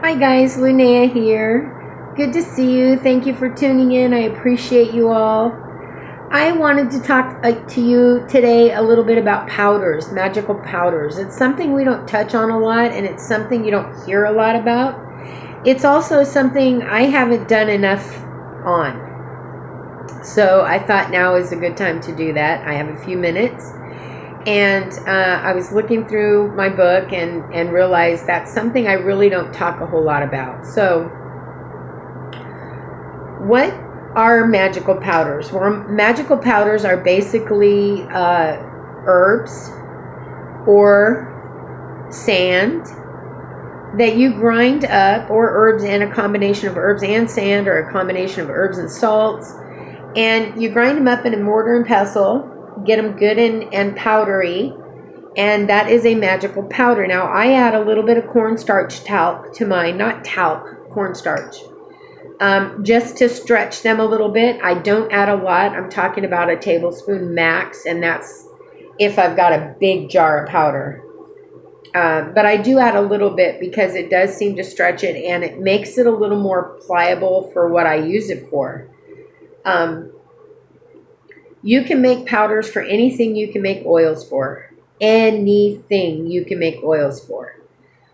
Hi guys, Linnea here. Good to see you. Thank you for tuning in. I appreciate you all. I wanted to talk to you today a little bit about powders, magical powders. It's something we don't touch on a lot, and it's something you don't hear a lot about. It's also something I haven't done enough on. So I thought now is a good time to do that. I have a few minutes. And I was looking through my book and realized that's something I really don't talk a whole lot about. So what are magical powders? Well, magical powders are basically herbs or sand that you grind up, or herbs and a combination of herbs and sand, or a combination of herbs and salts. And you grind them up in a mortar and pestle, get them good and powdery, and that is a magical powder. Now, I add a little bit of cornstarch talc to mine, not talc, cornstarch, just to stretch them a little bit. I don't add a lot. I'm talking about a tablespoon max, and that's if I've got a big jar of powder. But I do add a little bit because it does seem to stretch it, and it makes it a little more pliable for what I use it for. You can make powders for anything you can make oils for. Anything you can make oils for.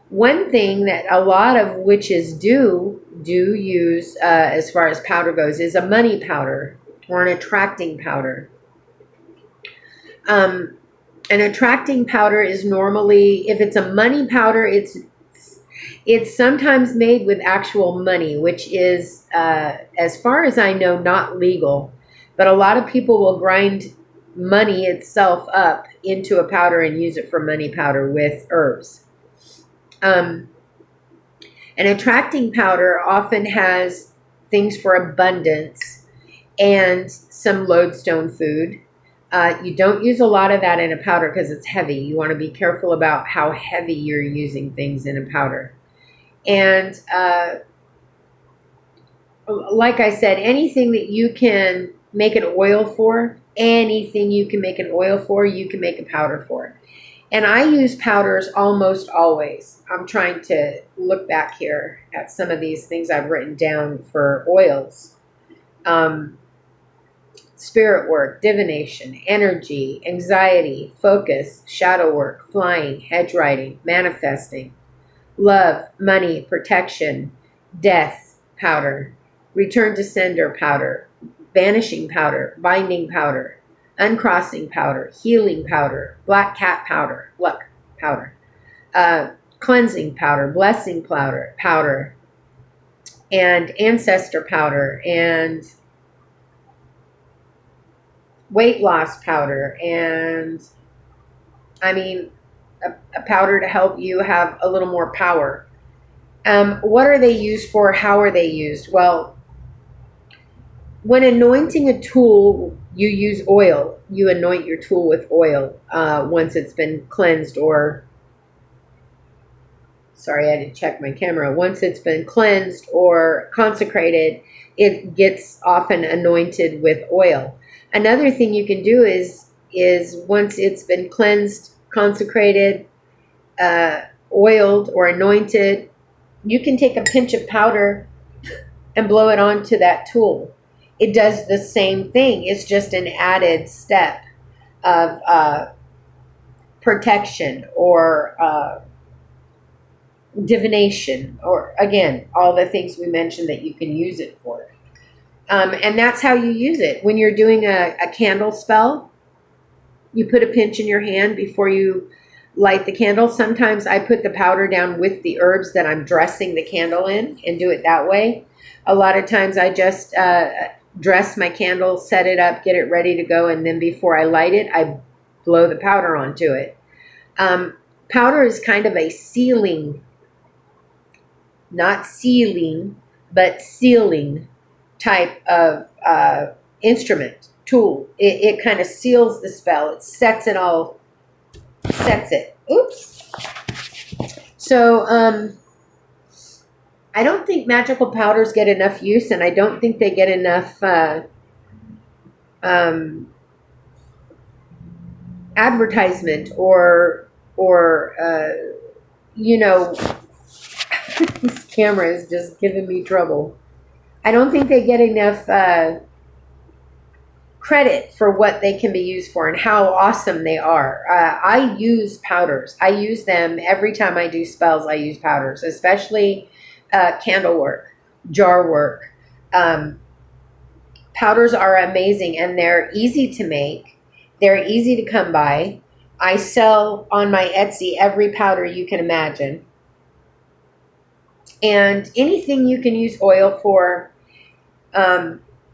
One thing that a lot of witches do use as far as powder goes is a money powder or an attracting powder. An attracting powder is normally, if it's a money powder, it's sometimes made with actual money, which is, as far as I know, not legal. But a lot of people will grind money itself up into a powder and use it for money powder with herbs. An attracting powder often has things for abundance and some lodestone food. You don't use a lot of that in a powder because it's heavy. You want to be careful about how heavy you're using things in a powder. And like I said, anything that you can make an oil for, anything you can make an oil for, you can make a powder for. And I use powders almost always. I'm trying to look back here at some of these things I've written down for oils. Spirit work, divination, energy, anxiety, focus, shadow work, flying, hedge writing, manifesting, love, money, protection, death powder, return to sender powder, vanishing powder, binding powder, uncrossing powder, healing powder, black cat powder, luck powder, cleansing powder, blessing powder, and ancestor powder, and weight loss powder, and I mean a powder to help you have a little more power. What are they used for? How are they used? Well, when anointing a tool, you use oil. You anoint your tool with oil once it's been cleansed, or, sorry, I had to check my camera. Once it's been cleansed or consecrated, it gets often anointed with oil. Another thing you can do is once it's been cleansed, consecrated, oiled, or anointed, you can take a pinch of powder and blow it onto that tool. It does the same thing. It's just an added step of protection or divination, or, again, all the things we mentioned that you can use it for. And that's how you use it. When you're doing a candle spell, you put a pinch in your hand before you light the candle. Sometimes I put the powder down with the herbs that I'm dressing the candle in and do it that way. A lot of times I just dress my candle, set it up, get it ready to go, and then before I light it, I blow the powder onto it. Powder is kind of a sealing, not sealing, but sealing type of instrument, tool. It kind of seals the spell. It sets it. Oops. So, I don't think magical powders get enough use, and I don't think they get enough advertisement or you know, This camera is just giving me trouble. I don't think they get enough credit for what they can be used for and how awesome they are. I use powders. I use them every time I do spells. I use powders, especially candle work, jar work. Powders are amazing, and they're easy to make. They're easy to come by. I sell on my Etsy every powder you can imagine. And anything you can use oil for,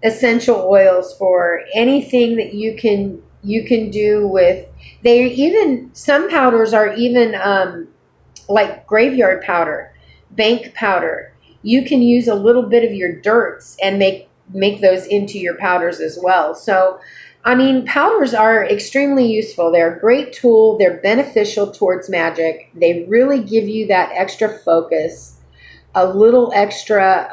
essential oils for, anything that you can do with. They even, some powders are even like graveyard powder, bank powder. You can use a little bit of your dirts and make those into your powders as well. So, I mean, powders are extremely useful. They're a great tool. They're beneficial towards magic. They really give you that extra focus, a little extra,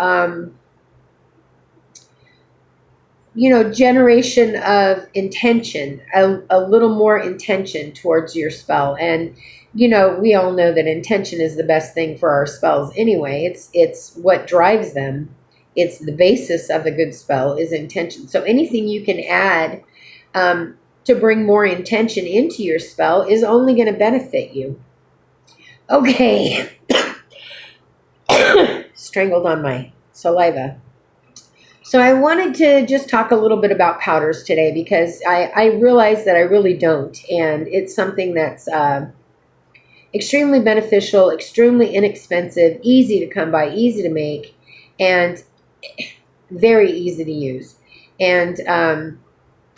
generation of intention, a little more intention towards your spell. And, we all know that intention is the best thing for our spells anyway. It's what drives them. It's the basis of a good spell is intention. So anything you can add to bring more intention into your spell is only going to benefit you. Okay. Strangled on my saliva. So I wanted to just talk a little bit about powders today because I realize that I really don't. And it's something that's extremely beneficial, extremely inexpensive, easy to come by, easy to make, and very easy to use. And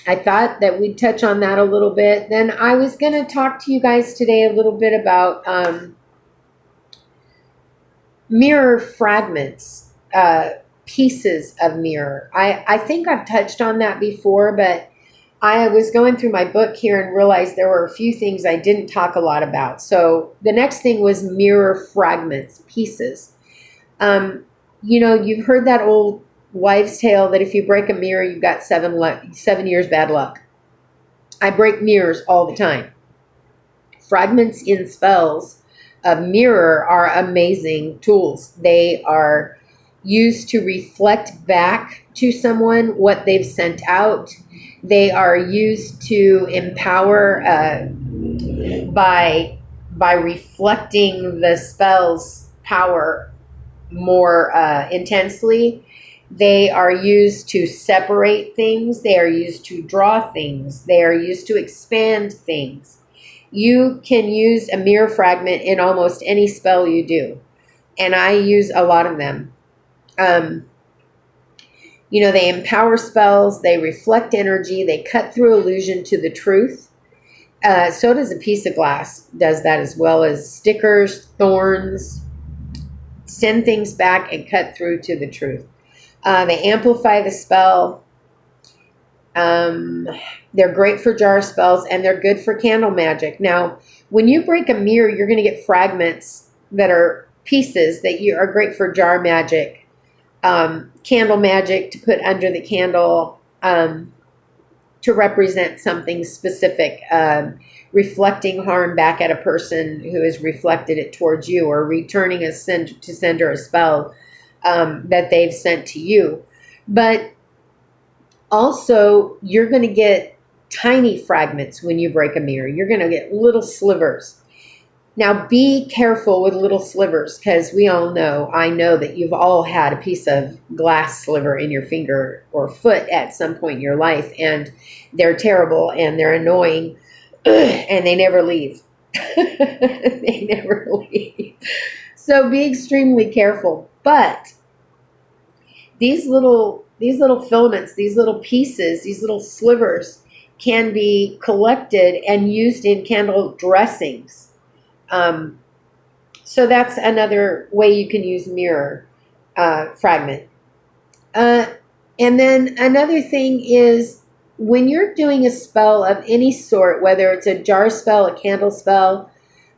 I thought that we'd touch on that a little bit. Then I was going to talk to you guys today a little bit about mirror fragments, pieces of mirror. I think I've touched on that before, but I was going through my book here and realized there were a few things I didn't talk a lot about. So the next thing was mirror fragments, pieces. You've heard that old wives' tale that if you break a mirror, you've got 7 years bad luck. I break mirrors all the time. Fragments in spells of mirror are amazing tools. They are used to reflect back to someone what they've sent out. They are used to empower by reflecting the spell's power more intensely. They are used to separate things. They are used to draw things. They are used to expand things. You can use a mirror fragment in almost any spell you do, and I use a lot of them. They empower spells, they reflect energy, they cut through illusion to the truth. So does a piece of glass, does that as well as stickers, thorns, send things back and cut through to the truth. They amplify the spell. They're great for jar spells, and they're good for candle magic. Now, when you break a mirror, you're going to get fragments that are pieces that are great for jar magic. Candle magic to put under the candle to represent something specific, reflecting harm back at a person who has reflected it towards you, or returning to sender a spell that they've sent to you. But also, you're going to get tiny fragments when you break a mirror. You're going to get little slivers. Now, be careful with little slivers, because I know that you've all had a piece of glass sliver in your finger or foot at some point in your life, and they're terrible and they're annoying and they never leave. They never leave. So be extremely careful. But these little filaments, these little pieces, these little slivers can be collected and used in candle dressings. So that's another way you can use mirror fragment. And then another thing is when you're doing a spell of any sort, whether it's a jar spell, a candle spell,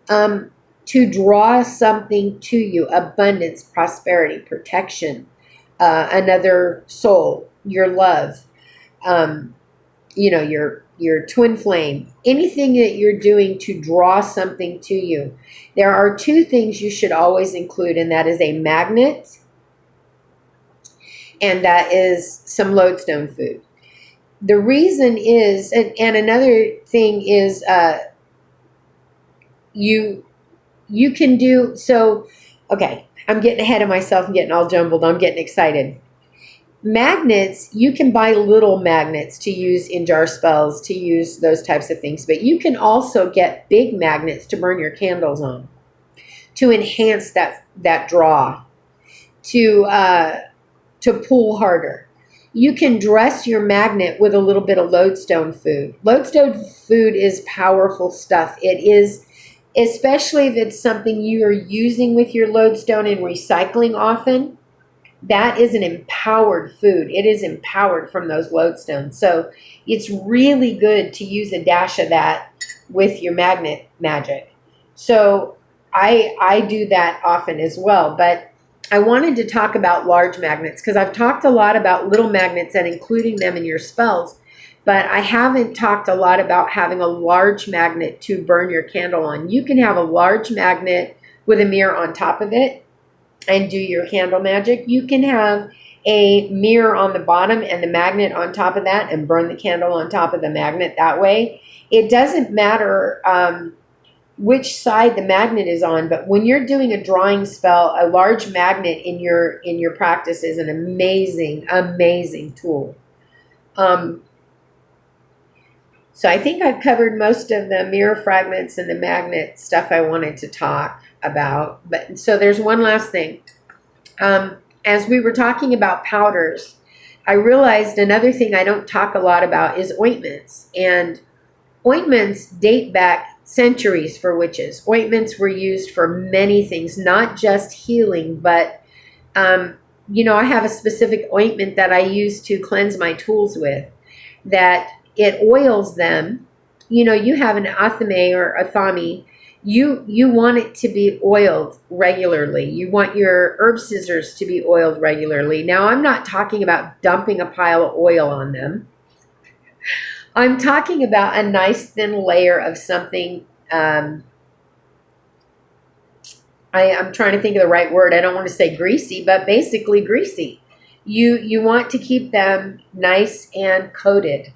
to draw something to you, abundance, prosperity, protection, another soul, your love, your twin flame, anything that you're doing to draw something to you. There are two things you should always include, and that is a magnet, and that is some lodestone food. The reason is, and another thing is, you can do so. Okay, I'm getting ahead of myself. I'm getting all jumbled. I'm getting excited. Magnets, you can buy little magnets to use in jar spells, to use those types of things, but you can also get big magnets to burn your candles on, to enhance that draw, to pull harder. You can dress your magnet with a little bit of lodestone food. Lodestone food is powerful stuff. It is, especially if it's something you are using with your lodestone and recycling often. That is an empowered food. It is empowered from those lodestones. So it's really good to use a dash of that with your magnet magic. So I do that often as well. But I wanted to talk about large magnets because I've talked a lot about little magnets and including them in your spells. But I haven't talked a lot about having a large magnet to burn your candle on. You can have a large magnet with a mirror on top of it and do your candle magic. You can have a mirror on the bottom and the magnet on top of that and burn the candle on top of the magnet that way. It doesn't matter which side the magnet is on, but when you're doing a drawing spell, a large magnet in your practice is an amazing tool. So I think I've covered most of the mirror fragments and the magnet stuff I wanted to talk about. But so there's one last thing. As we were talking about powders, I realized another thing I don't talk a lot about is ointments. And ointments date back centuries for witches. Ointments were used for many things, not just healing, but I have a specific ointment that I use to cleanse my tools with, that it oils them. You have an athame or athame. You want it to be oiled regularly. You want your herb scissors to be oiled regularly. Now, I'm not talking about dumping a pile of oil on them. I'm talking about a nice thin layer of something. I'm trying to think of the right word. I don't want to say greasy, but basically greasy. You want to keep them nice and coated.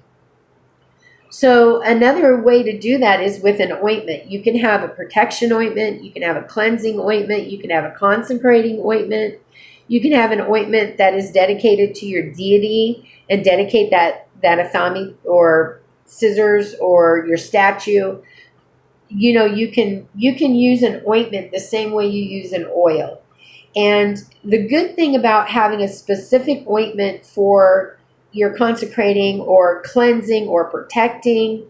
So another way to do that is with an ointment. You can have a protection ointment. You can have a cleansing ointment. You can have a consecrating ointment. You can have an ointment that is dedicated to your deity and dedicate that athame or scissors or your statue. You can use an ointment the same way you use an oil. And the good thing about having a specific ointment for your consecrating or cleansing or protecting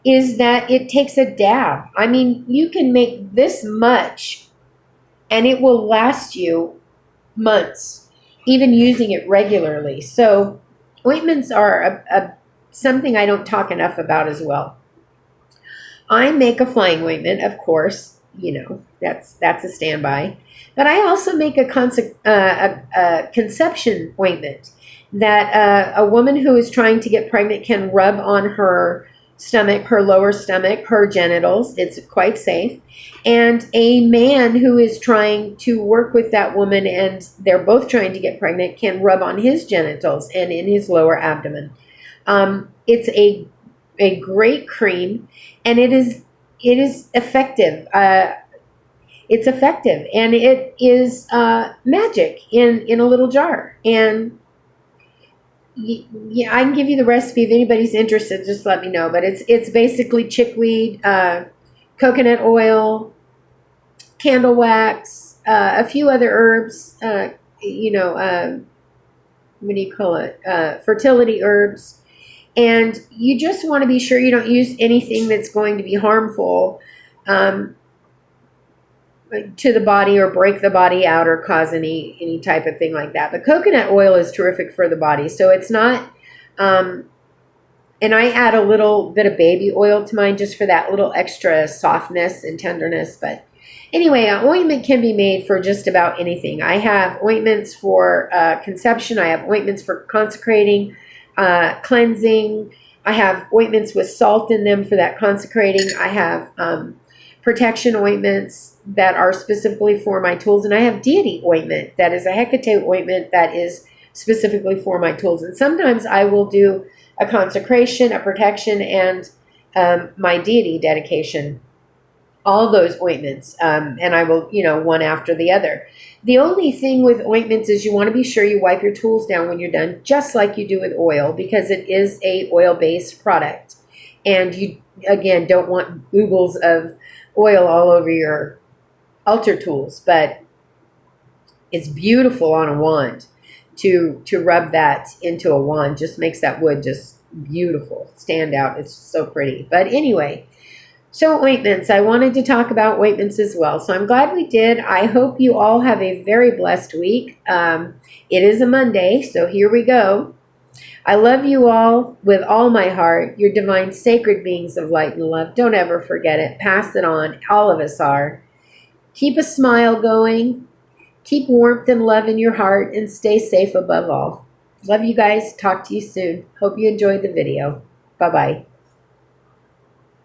is that it takes a dab. I mean, you can make this much and it will last you months, even using it regularly. So ointments are something I don't talk enough about as well. I make a flying ointment, of course. That's a standby. But I also make a conception ointment that a woman who is trying to get pregnant can rub on her stomach, her lower stomach, her genitals. It's quite safe. And a man who is trying to work with that woman and they're both trying to get pregnant can rub on his genitals and in his lower abdomen. It's a great cream, and it is effective. It's effective, and it is magic in a little jar. And yeah, I can give you the recipe if anybody's interested. Just let me know. But it's basically chickweed, coconut oil, candle wax, a few other herbs. What do you call it? Fertility herbs. And you just want to be sure you don't use anything that's going to be harmful to the body or break the body out or cause any type of thing like that. But coconut oil is terrific for the body. So it's not, and I add a little bit of baby oil to mine just for that little extra softness and tenderness. But anyway, an ointment can be made for just about anything. I have ointments for conception. I have ointments for consecrating, cleansing. I have ointments with salt in them for that consecrating. I have protection ointments that are specifically for my tools. And I have deity ointment that is a Hecate ointment that is specifically for my tools. And sometimes I will do a consecration, a protection, and my deity dedication. All those ointments. And I will, one after the other. The only thing with ointments is you want to be sure you wipe your tools down when you're done, just like you do with oil, because it is a oil-based product. And you, again, don't want oogles of oil all over your altar tools, but it's beautiful on a wand to rub that into a wand. Just makes that wood just beautiful, stand out. It's so pretty. But anyway, so ointments, I wanted to talk about ointments as well. So I'm glad we did. I hope you all have a very blessed week. It is a Monday, so here we go. I love you all with all my heart. You're divine, sacred beings of light and love. Don't ever forget it. Pass it on. All of us are. Keep a smile going. Keep warmth and love in your heart, and stay safe above all. Love you guys. Talk to you soon. Hope you enjoyed the video. Bye-bye.